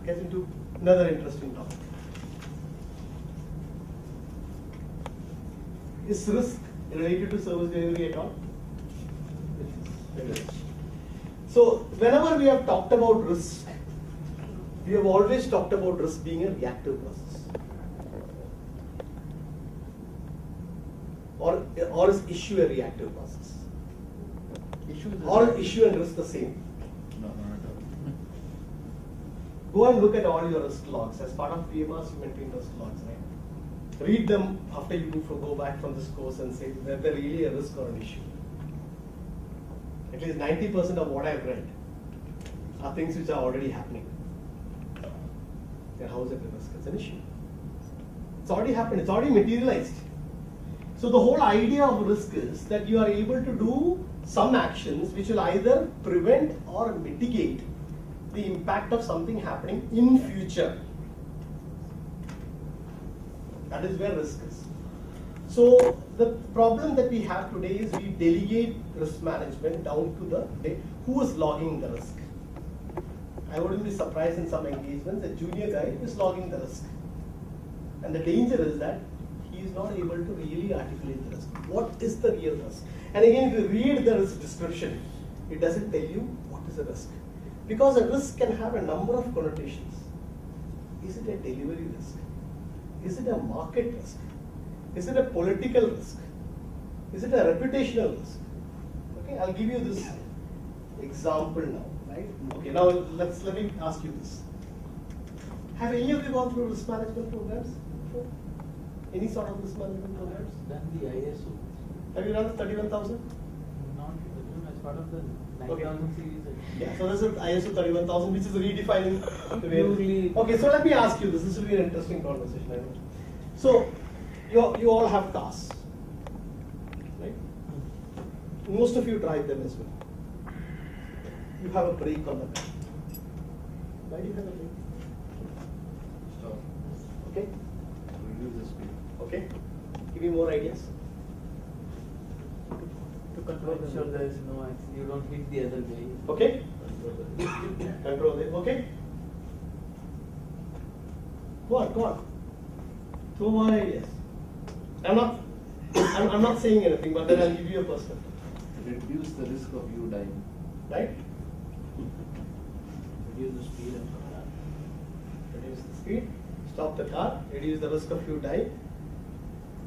gets into another interesting topic. Is risk related to service delivery at all? It is. So whenever we have talked about risk, we have always talked about risk being a reactive process. Or is issue a reactive process? Or issue and risk the same? No, not at all. Go and look at all your risk logs. As part of PMRs, you maintain risk logs, right? Read them after you go back from this course and say whether they're really a risk or an issue. At least 90% of what I've read are things which are already happening. Then how is it a risk? It's an issue. It's already happened. It's already materialized. So the whole idea of risk is that you are able to do some actions which will either prevent or mitigate the impact of something happening in future. That is where risk is. So the problem that we have today is we delegate risk management down to the who is logging the risk. I wouldn't be surprised in some engagements a junior guy is logging the risk. And the danger is that he is not able to really articulate the risk. What is the real risk? And again, if you read the risk description, it doesn't tell you what is a risk. Because a risk can have a number of connotations. Is it a delivery risk? Is it a market risk? Is it a political risk? Is it a reputational risk? Okay, I'll give you this example now, right? Okay, now let me ask you this. Have any of you gone through risk management programs before? Any sort of risk management programs? Done the ISO. Have you done 31,000? Not as part of the 9,000 series. Yeah, so this is ISO 31,000, which is redefining the way. Purely. Okay, so let me ask you this. This will be an interesting conversation, I know. So, you all have cars, right? Most of you drive them as well. You have a brake on the car. Why do you have a brake? Stop. Okay. Reduce the speed. Okay. Give me more ideas. To control the sure there is no accident. You don't hit the other guy. Okay. Control the Control it. Okay. Go on. Two more ideas. I'm not saying anything, but then I'll give you a perspective. reduce the risk of you dying. Right? Reduce the speed of the car. Reduce the speed, stop the car, reduce the risk of you dying.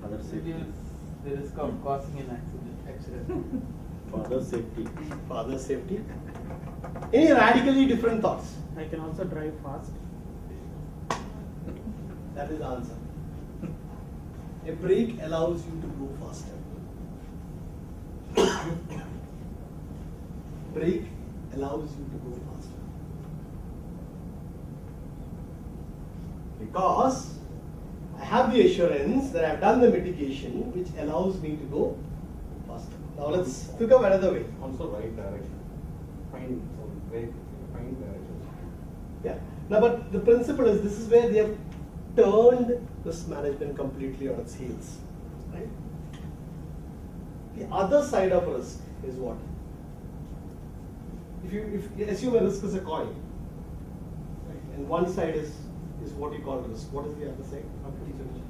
Other safety. Reduce the risk of causing an accident. Further safety. Father safety. Any radically different thoughts? I can also drive fast. That is the answer. A brake allows you to go faster. Brake allows you to go faster. Because I have the assurance that I have done the mitigation which allows me to go faster. Now let's think of another way. Also right direction. Find some very find directions. Yeah. Now, but the principle is this is where they have turned risk management completely on its heels. Right? The other side of risk is what? If you assume a risk is a coin, right? And one side is what you call risk. What is the other side? Opportunity.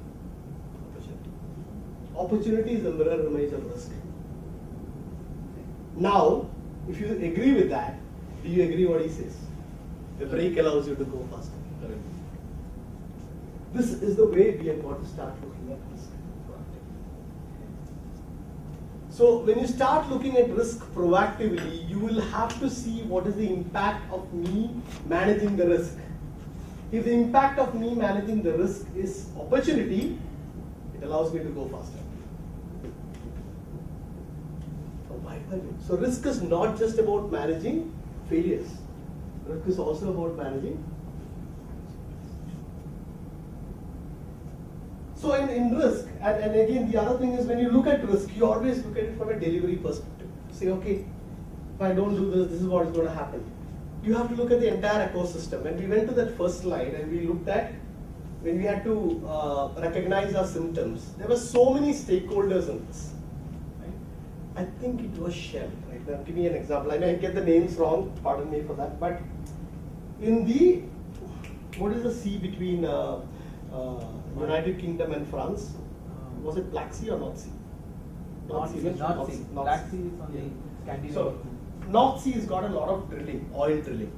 Opportunity is the mirror image of risk. Now, if you agree with that, do you agree what he says? The brake allows you to go faster. Correct. This is the way we have got to start looking at risk. So when you start looking at risk proactively, you will have to see what is the impact of me managing the risk. If the impact of me managing the risk is opportunity, it allows me to go faster. So risk is not just about managing failures. Risk is also about managing. So in risk, and again the other thing is when you look at risk, you always look at it from a delivery perspective. Say, okay, if I don't do this, this is what is going to happen. You have to look at the entire ecosystem. When we went to that first slide and we looked at, when we had to recognize our symptoms, there were so many stakeholders in this. Right? I think it was Shell. Right? Now, give me an example. I may get the names wrong, pardon me for that, but in the what is the sea between United Kingdom and France? Was it Black Sea or North Sea? North Sea. North Sea. Black Sea is on the Scandinavian. So, North Sea has got a lot of drilling, oil drilling.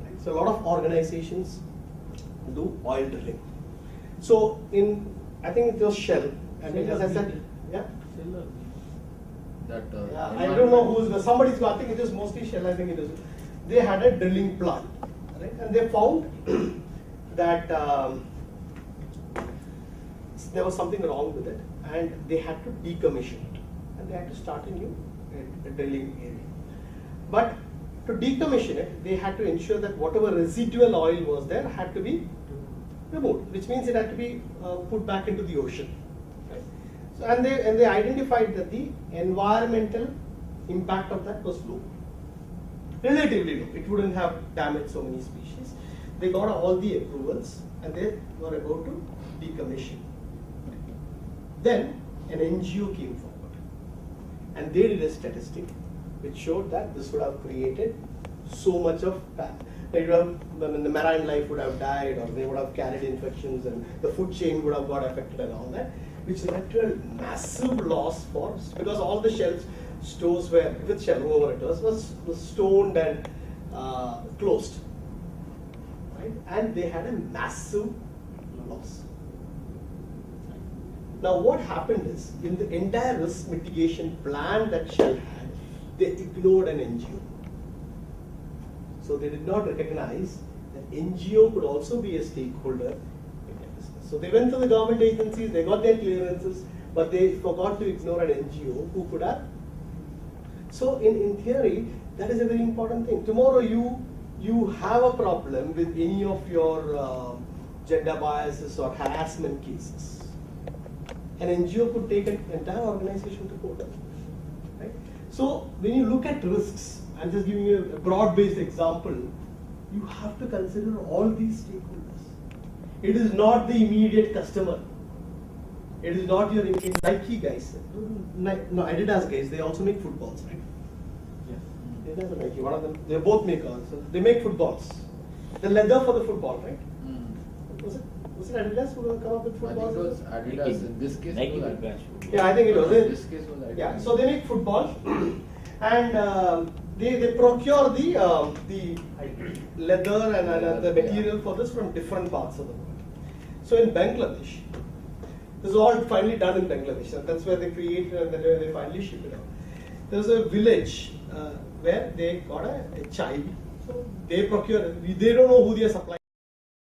Right? So, a lot of organizations do oil drilling. So, I think it was Shell, and as I said, yeah. That, Yeah, I don't know who's somebody's got. I think it is mostly Shell. I think it is. They had a drilling plant, right? And they found that there was something wrong with it, and they had to decommission it, and they had to start a new drilling area. But to decommission it, they had to ensure that whatever residual oil was there had to be removed, which means it had to be put back into the ocean. Right? So, and they identified that the environmental impact of that was low, relatively low. It wouldn't have damaged so many species. They got all the approvals, and they were about to decommission. Then an NGO came forward, and they did a statistic which showed that this would have created so much of the marine life would have died, or they would have carried infections, and the food chain would have got affected and all that, which led to a massive loss because all the stores were with Shell, whoever it was stoned and closed, right? And they had a massive loss. Now, what happened is, in the entire risk mitigation plan that Shell had, they ignored an NGO. So they did not recognize that NGO could also be a stakeholder in their business. So they went to the government agencies, they got their clearances, but they forgot to ignore an NGO who could have. So in theory, that is a very important thing. Tomorrow you have a problem with any of your gender biases or harassment cases. An NGO could take an entire organization to court. Right? So when you look at risks, I'm just giving you a broad-based example, you have to consider all these stakeholders. It is not the immediate customer. It is not your Nike guys. No, Adidas guys, they also make footballs, right? Yeah. Adidas and Nike, one of them, they both make they make footballs. The leather for the football, right? Was it Adidas who come up with I think footballs? it was Adidas. In this case, Nike it was will crash. Yeah, I think it was. In this case was Adidas. Yeah, so they make football, and they procure the leather and the material for this from different parts of the world. So in Bangladesh, this is all finally done in Bangladesh, and that's where they create and then they finally ship it out. There's a village where they got a child, so they procure it. They don't know who their supplier